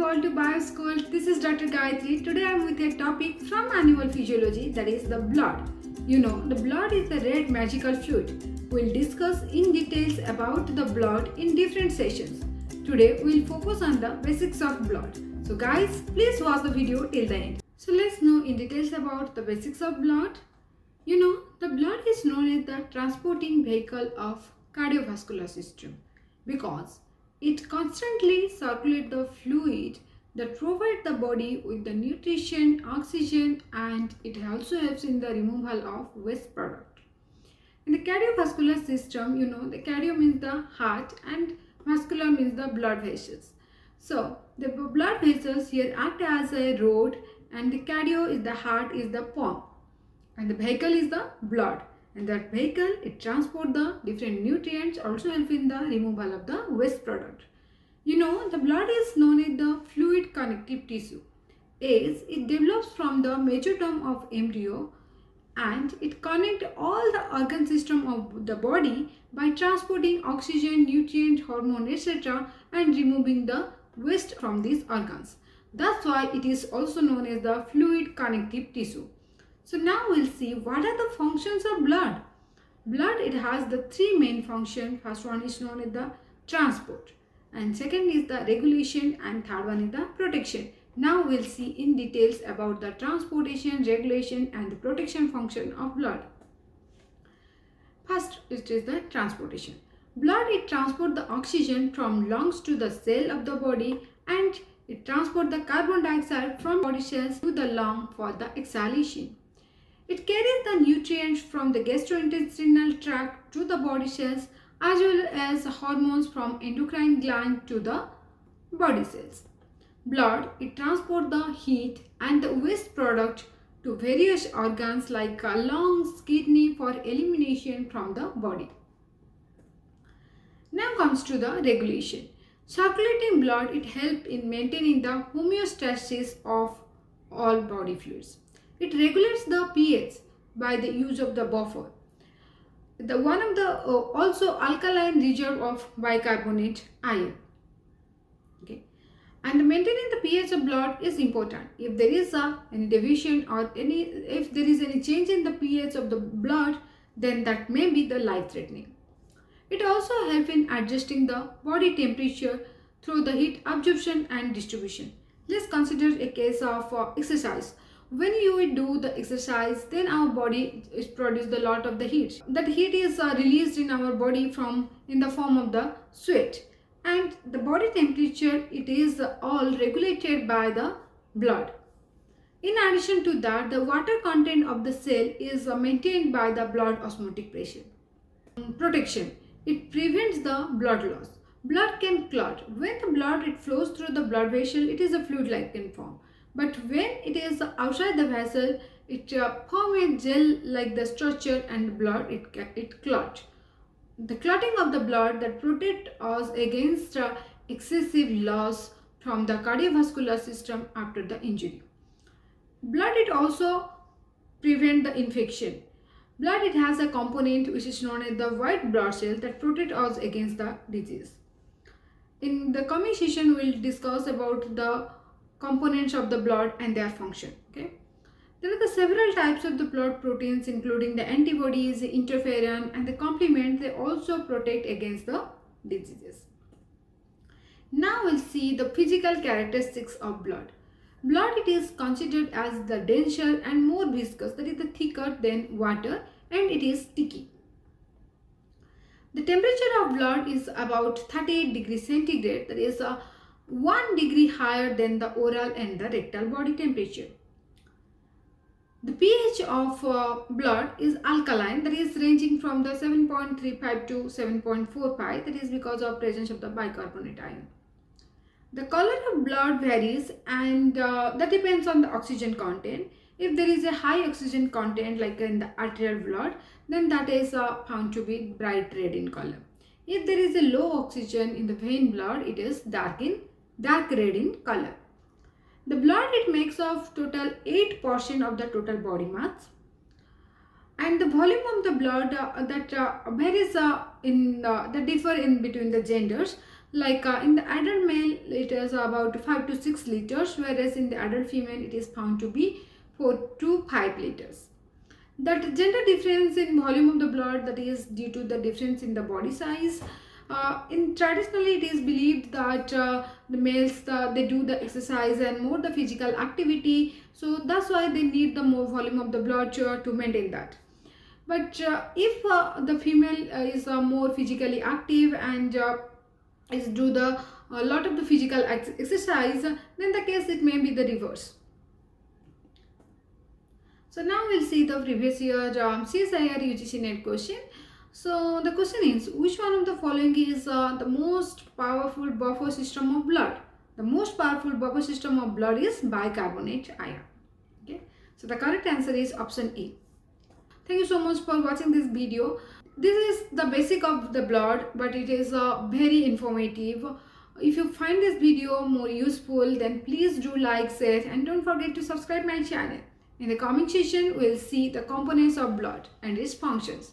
all to BioSchool. This is Dr. Gayatri. Today I am with a topic from Animal Physiology, that is the blood. You know, the blood is the red magical fluid. We'll discuss in details about the blood in different sessions. Today we'll focus on the basics of blood. So guys, please watch the video till the end. So let's know in details about the basics of blood. You know, the blood is known as the transporting vehicle of cardiovascular system because it constantly circulates the fluid that provides the body with the nutrition, oxygen, and it also helps in the removal of waste product. In the cardiovascular system, you know, the cardio means the heart and vascular means the blood vessels. So the blood vessels here act as a road and the cardio is the heart, is the pump, and the vehicle is the blood. And that vehicle, it transports the different nutrients, also help in the removal of the waste product. You know, the blood is known as the fluid connective tissue, as it develops from the mesoderm of embryo and it connects all the organ system of the body by transporting oxygen, nutrient, hormone, etc. and removing the waste from these organs. That's why it is also known as the fluid connective tissue. So now we'll see what are the functions of blood. Blood, it has the three main functions. First one is known as the transport, and second is the regulation, and third one is the protection. Now we'll see in details about the transportation, regulation and the protection function of blood. First, it is the transportation. Blood, it transports the oxygen from lungs to the cell of the body, and it transports the carbon dioxide from body cells to the lung for the exhalation. It carries the nutrients from the gastrointestinal tract to the body cells as well as hormones from endocrine gland to the body cells. Blood, it transports the heat and the waste product to various organs like lungs, kidney for elimination from the body. Now comes to the regulation. Circulating blood, it helps in maintaining the homeostasis of all body fluids. It regulates the pH by the use of the buffer. The one of the also alkaline reserve of bicarbonate ion. Okay, and maintaining the pH of blood is important. If there is any deviation or if there is any change in the pH of the blood, then that may be the life-threatening. It also helps in adjusting the body temperature through the heat absorption and distribution. Let's consider a case of exercise. When you do the exercise, then our body is produce a lot of the heat. That heat is released in our body in the form of the sweat, and the body temperature, it is all regulated by the blood. In addition to that, the water content of the cell is maintained by the blood osmotic pressure. Protection. It prevents the blood loss. Blood can clot. When the blood, it flows through the blood vessel, it is a fluid-like in form. But when it is outside the vessel, it forms a gel-like the structure, and blood, it clots. The clotting of the blood that protects us against excessive loss from the cardiovascular system after the injury. Blood, it also prevents the infection. Blood, it has a component which is known as the white blood cell that protects us against the disease. In the coming session, we'll discuss about the components of the blood and their function. Okay, there are the several types of the blood proteins, including the antibodies, the interferon, and the complement. They also protect against the diseases. Now we'll see the physical characteristics of blood. Blood, it is considered as the denser and more viscous, that is the thicker than water, and it is sticky. The temperature of blood is about 38 degrees centigrade, that is 1 degree higher than the oral and the rectal body temperature. The pH of blood is alkaline, that is ranging from the 7.35 to 7.45, that is because of presence of the bicarbonate ion. The color of blood varies, and that depends on the oxygen content. If there is a high oxygen content like in the arterial blood, then that is found to be bright red in color. If there is a low oxygen in the vein blood, it is dark red in color. The blood, it makes of total 8% of the total body mass, and the volume of the blood that varies that differ in between the genders. Like in the adult male, it is about 5 to 6 liters, whereas in the adult female, it is found to be 4 to 5 liters. That gender difference in volume of the blood, that is due to the difference in the body size. In traditionally, it is believed that the males they do the exercise and more the physical activity, so that's why they need the more volume of the blood to maintain that. But if the female is more physically active and is do the a lot of the physical exercise, then the case it may be the reverse. So now we'll see the previous year CSIR UGC NET question. So the question is, which one of the following is the most powerful buffer system of blood? The most powerful buffer system of blood is bicarbonate ion. Okay. So the correct answer is option E. Thank you so much for watching this video. This is the basic of the blood, but it is very informative. If you find this video more useful, then please do like, share, and don't forget to subscribe my channel. In the coming session, we'll see the components of blood and its functions.